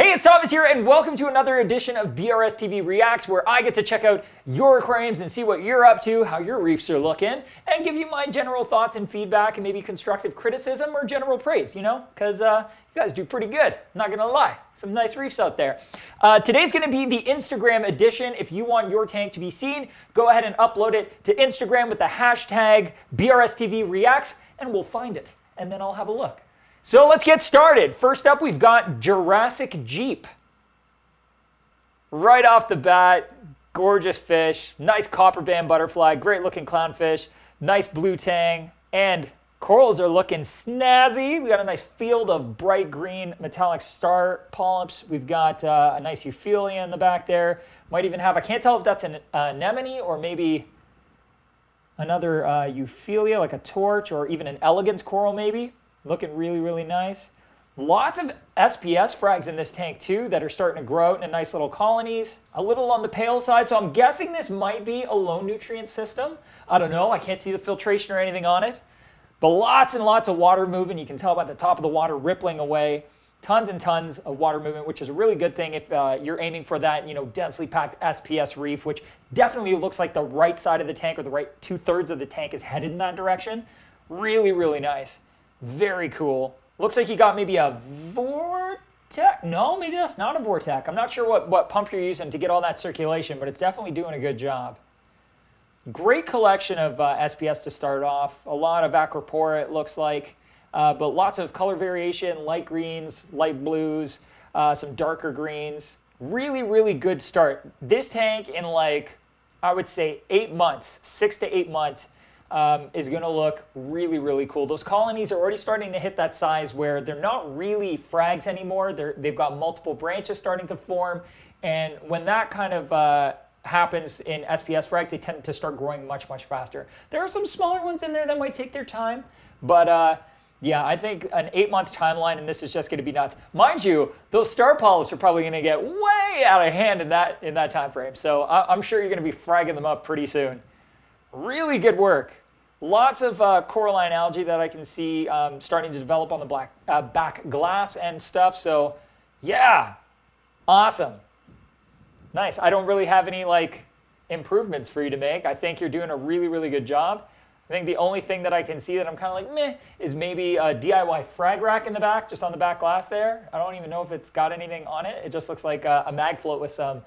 Hey, it's Thomas here, and welcome to another edition of BRStv Reacts, where I get to check out your aquariums and see what you're up to, how your reefs are looking, and give you my general thoughts and feedback and maybe constructive criticism or general praise, you know, because you guys do pretty good, not gonna lie. Some nice reefs out there. Today's gonna be the Instagram edition. If you want your tank to be seen, go ahead and upload it to Instagram with the hashtag BRStv Reacts, and we'll find it, and then I'll have a look. So let's get started. First up, we've got Jurassic Jeep. Right off the bat, gorgeous fish, nice copper band butterfly, great looking clownfish, nice blue tang, and corals are looking snazzy. We got a nice field of bright green metallic star polyps. We've got a nice euphyllia in the back there. Might even have, I can't tell if that's an anemone or maybe another euphyllia, like a torch, or even an elegance coral maybe. Looking really, really nice. Lots of SPS frags in this tank too that are starting to grow out in nice little colonies. A little on the pale side, so I'm guessing this might be a low nutrient system. I don't know, I can't see the filtration or anything on it. But lots and lots of water movement. You can tell by the top of the water rippling away. Tons and tons of water movement, which is a really good thing if you're aiming for that, you know, densely packed SPS reef, which definitely looks like the right side of the tank or the right 2/3 of the tank is headed in that direction. Really, really nice. Very cool. Looks like you got maybe a vortex. No, maybe that's not a vortex. I'm not sure what pump you're using to get all that circulation, but it's definitely doing a good job. Great collection of SPS to start off. A lot of aquapora, it looks like, but lots of color variation, light greens, light blues, some darker greens. Really, really good start. This tank in like, I would say 8 months, 6 to 8 months, is going to look really, really cool. Those colonies are already starting to hit that size where they're not really frags anymore. They've got multiple branches starting to form. And when that kind of happens in SPS frags, they tend to start growing much, much faster. There are some smaller ones in there that might take their time. But yeah, I think an 8-month timeline, and this is just going to be nuts. Mind you, those star polyps are probably going to get way out of hand in that time frame. So I'm sure you're going to be fragging them up pretty soon. Really good work. Lots of coralline algae that I can see starting to develop on the back glass and stuff. So yeah, awesome. Nice. I don't really have any like improvements for you to make. I think you're doing a really, really good job. I think the only thing that I can see that I'm kind of like meh is maybe a DIY frag rack in the back, just on the back glass there. I don't even know if it's got anything on it. It just looks like a mag float with some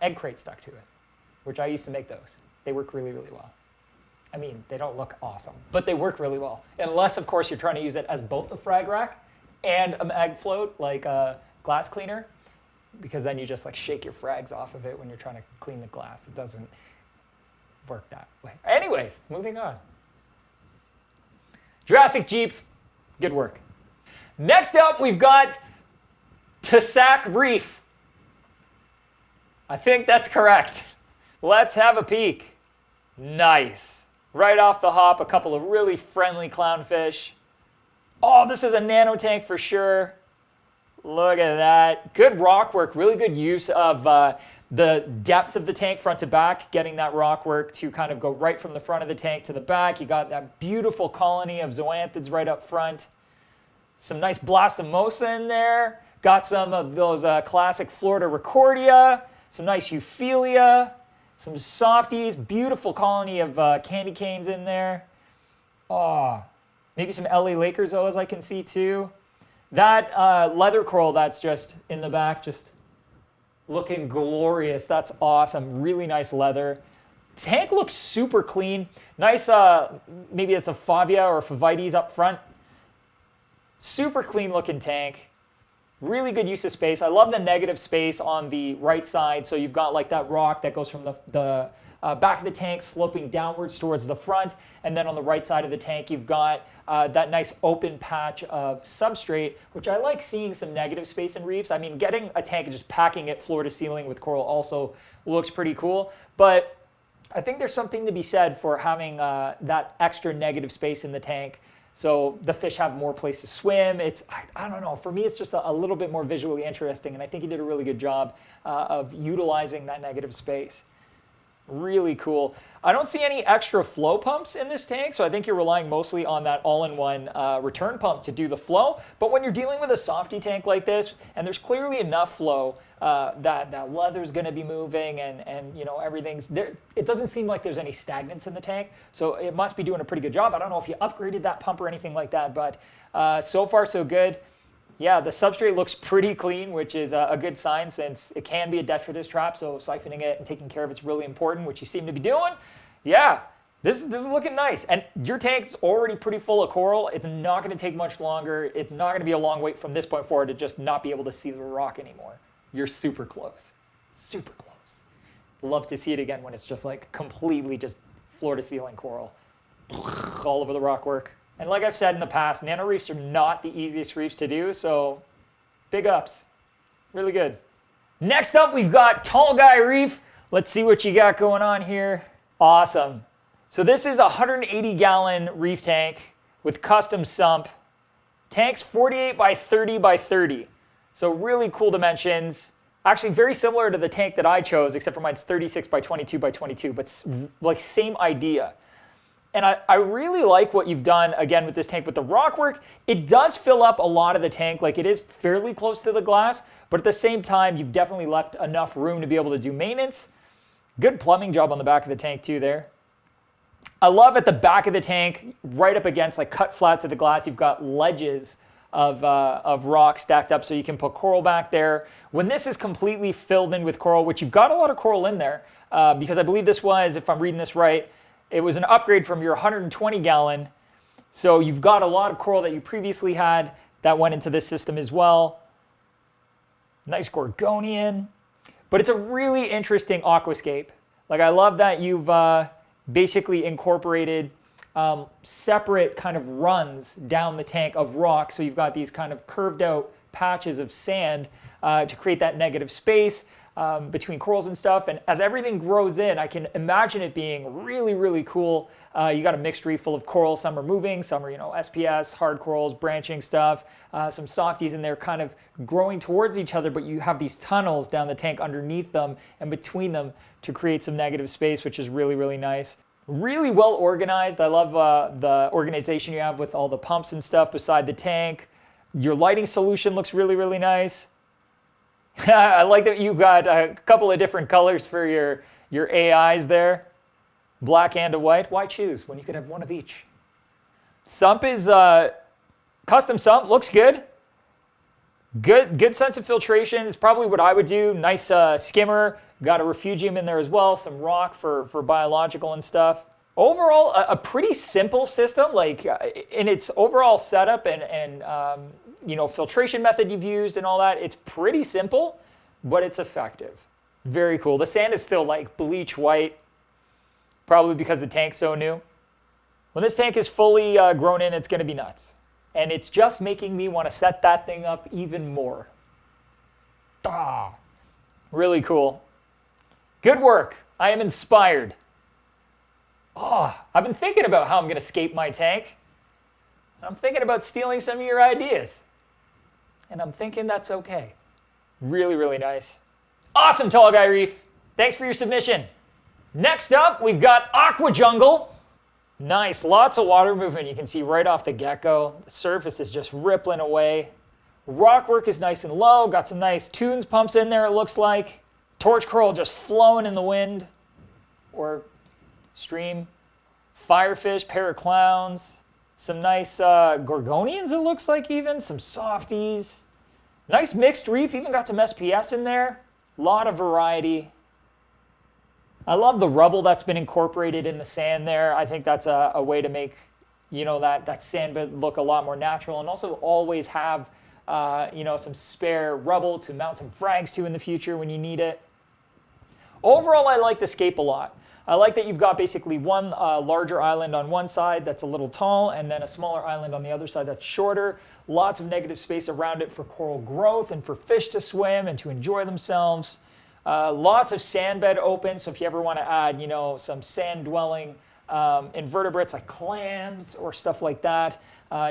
egg crate stuck to it, which I used to make those. They work really, really well. I mean, they don't look awesome, but they work really well. Unless, of course, you're trying to use it as both a frag rack and a mag float, like a glass cleaner, because then you just like shake your frags off of it when you're trying to clean the glass. It doesn't work that way. Anyways, moving on. Jurassic Jeep, good work. Next up, we've got Sac Reef. I think that's correct. Let's have a peek. Nice. Right off the hop, a couple of really friendly clownfish. Oh, this is a nano tank for sure. Look at that. Good rock work, really good use of the depth of the tank front to back, getting that rock work to kind of go right from the front of the tank to the back. You got that beautiful colony of zoanthids right up front. Some nice blastomosa in there. Got some of those classic Florida Recordia. Some nice euphyllia. Some softies, beautiful colony of candy canes in there. Oh, maybe some LA Lakers zoas I can see too. That leather coral that's just in the back, just looking glorious. That's awesome. Really nice leather. Tank looks super clean. Nice, maybe it's a Favia or Favites up front. Super clean looking tank. Really good use of space. I love the negative space on the right side. So you've got like that rock that goes from the back of the tank sloping downwards towards the front. And then on the right side of the tank, you've got that nice open patch of substrate, which I like seeing some negative space in reefs. I mean, getting a tank and just packing it floor to ceiling with coral also looks pretty cool. But I think there's something to be said for having that extra negative space in the tank. So the fish have more place to swim. I don't know, for me it's just a little bit more visually interesting, and I think he did a really good job of utilizing that negative space. Really cool. I don't see any extra flow pumps in this tank, so I think you're relying mostly on that all-in-one return pump to do the flow. But when you're dealing with a softy tank like this, and there's clearly enough flow that leather's going to be moving, and you know, everything's there. It doesn't seem like there's any stagnance in the tank, so it must be doing a pretty good job. I don't know if you upgraded that pump or anything like that, but so far so good. Yeah, the substrate looks pretty clean, which is a good sign since it can be a detritus trap, so siphoning it and taking care of it's really important, which you seem to be doing. Yeah, this is looking nice. And your tank's already pretty full of coral. It's not going to take much longer. It's not going to be a long wait from this point forward to just not be able to see the rock anymore. You're super close. Super close. Love to see it again when it's just like completely just floor-to-ceiling coral all over the rockwork. And like I've said in the past, nano reefs are not the easiest reefs to do, so big ups. Really good. Next up, we've got Tall Guy Reef. Let's see what you got going on here. Awesome. So this is a 180-gallon reef tank with custom sump. Tank's 48 by 30 by 30. So really cool dimensions. Actually very similar to the tank that I chose, except for mine's 36 by 22 by 22, but like same idea. And I really like what you've done, again, with this tank with the rock work. It does fill up a lot of the tank, like it is fairly close to the glass, but at the same time, you've definitely left enough room to be able to do maintenance. Good plumbing job on the back of the tank too there. I love at the back of the tank, right up against, like cut flat to the glass, you've got ledges of rock stacked up so you can put coral back there. When this is completely filled in with coral, which you've got a lot of coral in there, because I believe this was, if I'm reading this right, it was an upgrade from your 120-gallon. So you've got a lot of coral that you previously had that went into this system as well. Nice Gorgonian. But it's a really interesting aquascape. Like, I love that you've basically incorporated separate kind of runs down the tank of rock. So you've got these kind of curved out patches of sand to create that negative space between corals and stuff. And as everything grows in, I can imagine it being really, really cool. You got a mixed reef full of coral. Some are moving, some are, you know, SPS, hard corals, branching stuff, some softies in there kind of growing towards each other, but you have these tunnels down the tank underneath them and between them to create some negative space, which is really, really nice. Really well organized. I love the organization you have with all the pumps and stuff beside the tank. Your lighting solution looks really, really nice. I like that you got a couple of different colors for your AIs there. Black and a white. Why choose when you could have one of each? Sump is custom sump. Looks good. Good sense of filtration. It's probably what I would do. Nice skimmer. Got a refugium in there as well. Some rock for biological and stuff. Overall, a pretty simple system. Like in its overall setup and you know, filtration method you've used and all that, it's pretty simple, but it's effective. Very cool. The sand is still like bleach white, probably because the tank's so new. When this tank is fully grown in, it's going to be nuts. And it's just making me want to set that thing up even more. Ah, really cool. Good work. I am inspired. Oh, I've been thinking about how I'm going to scape my tank. I'm thinking about stealing some of your ideas. And I'm thinking that's okay. Really, really nice. Awesome, Tall Guy Reef. Thanks for your submission. Next up, we've got Aqua Jungle. Nice, lots of water movement. You can see right off the get-go. The surface is just rippling away. Rock work is nice and low. Got some nice tunes pumps in there, it looks like. Torch coral just flowing in the wind or stream. Firefish, pair of clowns. Some nice Gorgonians, it looks like even. Some softies. Nice mixed reef, even got some SPS in there. A lot of variety. I love the rubble that's been incorporated in the sand there. I think that's a way to make, you know, that sand bed look a lot more natural, and also always have, you know, some spare rubble to mount some frags to in the future when you need it. Overall, I like the scape a lot. I like that you've got basically one larger island on one side that's a little tall, and then a smaller island on the other side that's shorter. Lots of negative space around it for coral growth and for fish to swim and to enjoy themselves. Lots of sand bed open, so if you ever want to add, you know, some sand-dwelling invertebrates like clams or stuff like that,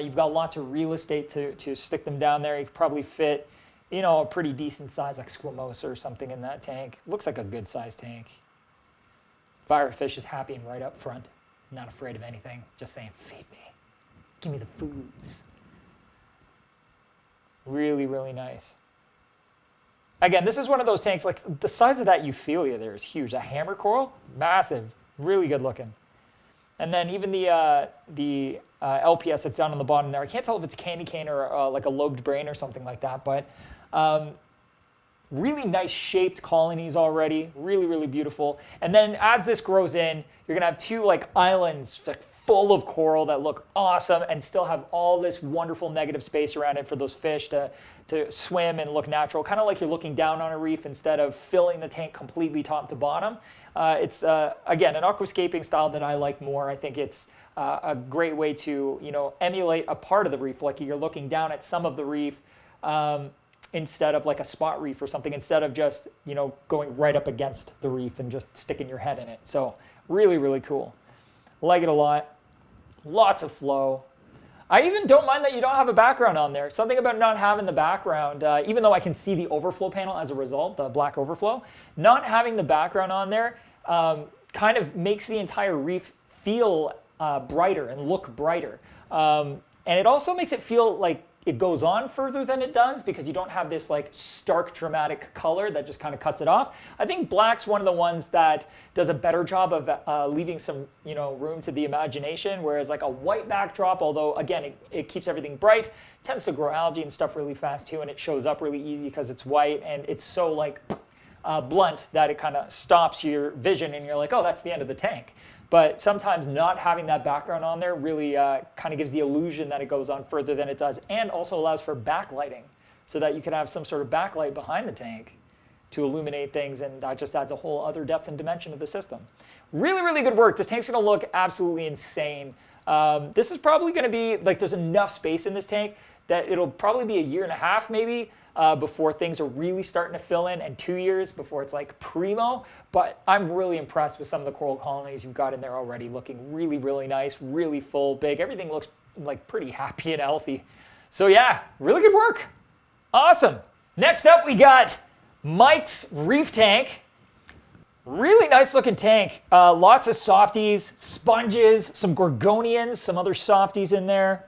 you've got lots of real estate to stick them down there. You could probably fit, you know, a pretty decent size like squamosa or something in that tank. Looks like a good-sized tank. Firefish is happy and right up front, not afraid of anything, just saying, feed me, give me the foods. Really, really nice. Again, this is one of those tanks, like the size of that Euphyllia there is huge. A hammer coral, massive, really good looking. And then even the LPS that's down on the bottom there, I can't tell if it's candy cane or like a lobed brain or something like that, but really nice shaped colonies already, really, really beautiful. And then as this grows in, you're gonna have two like islands like full of coral that look awesome and still have all this wonderful negative space around it for those fish to swim and look natural, kind of like you're looking down on a reef instead of filling the tank completely top to bottom. It's, again, an aquascaping style that I like more. I think it's a great way to, you know, emulate a part of the reef, like you're looking down at some of the reef instead of like a spot reef or something, instead of just, you know, going right up against the reef and just sticking your head in it. So really, really cool. Like it a lot. Lots of flow. I even don't mind that you don't have a background on there. Something about not having the background, even though I can see the overflow panel as a result, the black overflow, not having the background on there kind of makes the entire reef feel brighter and look brighter. And it also makes it feel like it goes on further than it does because you don't have this like stark dramatic color that just kind of cuts it off. I think black's one of the ones that does a better job of leaving some, you know, room to the imagination, whereas like a white backdrop, although again it keeps everything bright, tends to grow algae and stuff really fast too, and it shows up really easy because it's white and it's so like blunt that it kind of stops your vision and you're like, oh, that's the end of the tank. But sometimes not having that background on there really kind of gives the illusion that it goes on further than it does, and also allows for backlighting so that you can have some sort of backlight behind the tank to illuminate things, and that just adds a whole other depth and dimension to the system. Really, really good work. This tank's gonna look absolutely insane. This is probably gonna be, like, there's enough space in this tank that it'll probably be 1.5 years maybe before things are really starting to fill in, and 2 years before it's like primo. But I'm really impressed with some of the coral colonies you've got in there already, looking really, really nice, really full, big. Everything looks like pretty happy and healthy. So yeah, really good work. Awesome. Next up, we got Mike's Reef Tank. Really nice looking tank. Lots of softies, sponges, some gorgonians, some other softies in there.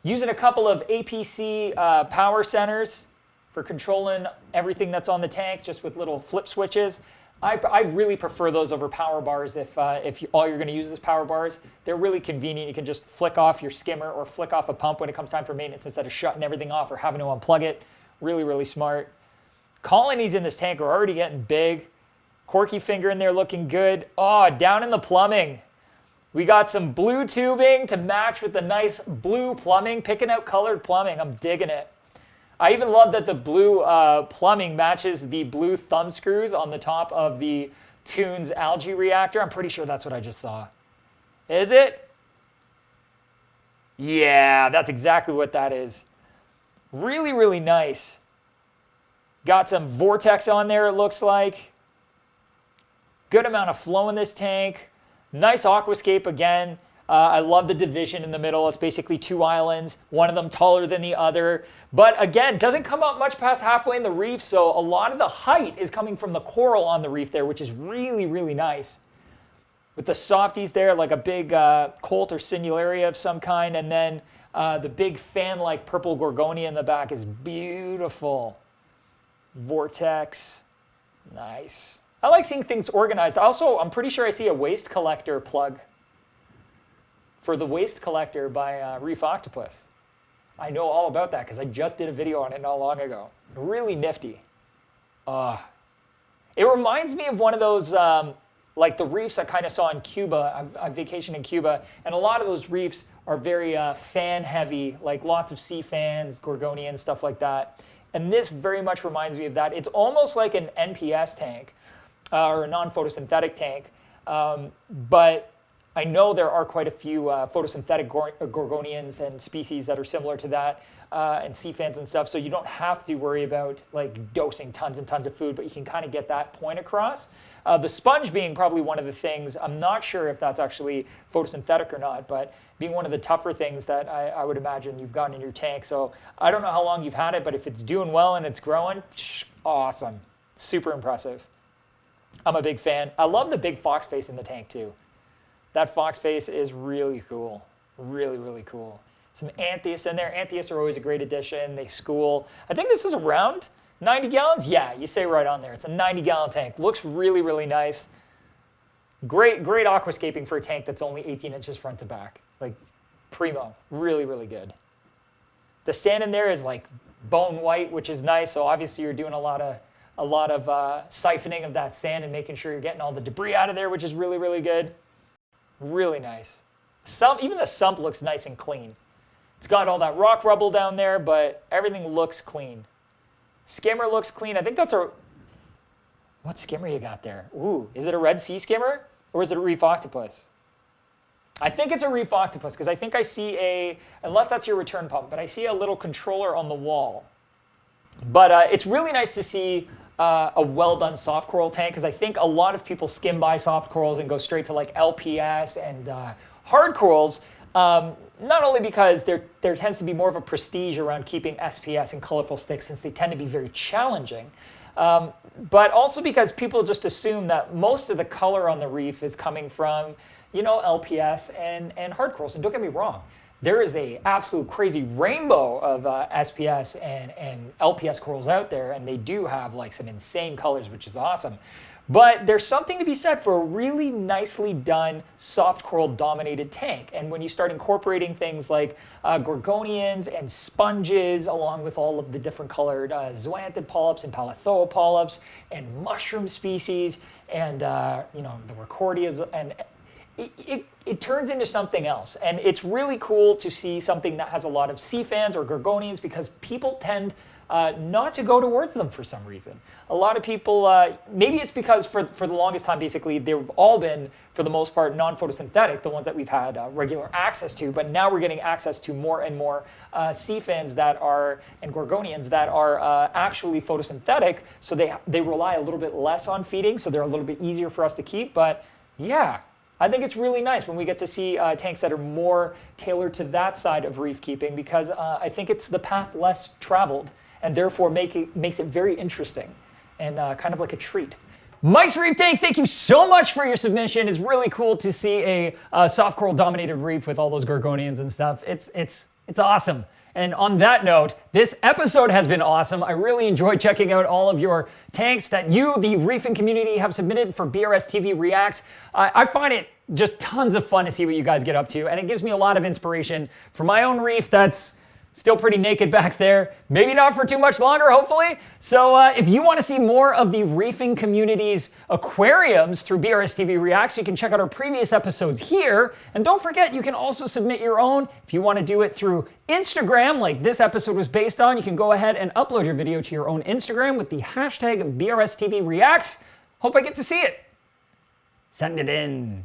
Using a couple of APC power centers for controlling everything that's on the tank, just with little flip switches. I really prefer those over power bars if all you're going to use is power bars. They're really convenient. You can just flick off your skimmer or flick off a pump when it comes time for maintenance instead of shutting everything off or having to unplug it. Really, really smart. Colonies in this tank are already getting big. Corky finger in there looking good. Oh, down in the plumbing. We got some blue tubing to match with the nice blue plumbing, picking out colored plumbing. I'm digging it. I even love that the blue plumbing matches the blue thumb screws on the top of the Tunes algae reactor. I'm pretty sure that's what I just saw. Is it? Yeah, that's exactly what that is. Really, really nice. Got some vortex on there, it looks like. Good amount of flow in this tank. Nice aquascape again. I love the division in the middle. It's basically two islands, one of them taller than the other. But again, doesn't come up much past halfway in the reef, so a lot of the height is coming from the coral on the reef there, which is really, really nice. With the softies there, like a big colt or sinularia of some kind, and then the big fan-like purple gorgonia in the back is beautiful. Vortex, nice. I like seeing things organized. Also, I'm pretty sure I see a waste collector plug for the waste collector by Reef Octopus. I know all about that because I just did a video on it not long ago. Really nifty. It reminds me of one of those, like the reefs I kind of saw in Cuba. I vacationed in Cuba, and a lot of those reefs are very fan heavy, like lots of sea fans, gorgonians, stuff like that. And this very much reminds me of that. It's almost like an NPS tank or a non-photosynthetic tank, but I know there are quite a few photosynthetic gorgonians and species that are similar to that, and sea fans and stuff, so you don't have to worry about like dosing tons and tons of food, but you can kind of get that point across. The sponge being probably one of the things, I'm not sure if that's actually photosynthetic or not, but being one of the tougher things that I would imagine you've got in your tank. So I don't know how long you've had it, but if it's doing well and it's growing, awesome. Super impressive. I'm a big fan. I love the big fox face in the tank too. That fox face is really cool. Really, really cool. Some Anthias in there. Anthias are always a great addition. They school. I think this is around 90 gallons. Yeah, you say right on there. It's a 90-gallon tank. Looks really, really nice. Great aquascaping for a tank that's only 18 inches front to back. Like, primo. Really, really good. The sand in there is like bone white, which is nice. So obviously you're doing a lot of siphoning of that sand and making sure you're getting all the debris out of there, which is really, really good. Really nice. Even the sump looks nice and clean. It's got all that rock rubble down there, but everything looks clean. Skimmer looks clean. I think that's a... What skimmer you got there? Ooh, is it a Red Sea skimmer or is it a Reef Octopus? I think it's a Reef Octopus because I think I see a... Unless that's your return pump, but I see a little controller on the wall. But it's really nice to see a well-done soft coral tank because I think a lot of people skim by soft corals and go straight to like LPS and hard corals. Not only because there tends to be more of a prestige around keeping SPS and colorful sticks since they tend to be very challenging, but also because people just assume that most of the color on the reef is coming from, LPS and hard corals. And don't get me wrong, there is a absolute crazy rainbow of SPS and LPS corals out there, and they do have like some insane colors, which is awesome. But there's something to be said for a really nicely done soft coral dominated tank. And when you start incorporating things like gorgonians and sponges, along with all of the different colored zoanthid polyps and palithoa polyps and mushroom species and the recordias, and it turns into something else. And it's really cool to see something that has a lot of sea fans or gorgonians because people tend not to go towards them for some reason. A lot of people, maybe it's because for the longest time, basically, they've all been, for the most part, non-photosynthetic, the ones that we've had regular access to, but now we're getting access to more and more sea fans and gorgonians that are actually photosynthetic, so they rely a little bit less on feeding, so they're a little bit easier for us to keep. But yeah, I think it's really nice when we get to see tanks that are more tailored to that side of reef keeping because I think it's the path less traveled and therefore makes it very interesting and kind of like a treat. Mike's Reef Tank, thank you so much for your submission. It's really cool to see a soft coral dominated reef with all those gorgonians and stuff. It's awesome. And on that note, this episode has been awesome. I really enjoyed checking out all of your tanks that you, the reefing community, have submitted for BRStv Reacts. I find it just tons of fun to see what you guys get up to, and it gives me a lot of inspiration for my own reef that's still pretty naked back there. Maybe not for too much longer, hopefully. So if you want to see more of the reefing community's aquariums through BRStv Reacts, you can check out our previous episodes here. And don't forget, you can also submit your own. If you want to do it through Instagram, like this episode was based on, you can go ahead and upload your video to your own Instagram with the hashtag BRStv Reacts. Hope I get to see it. Send it in.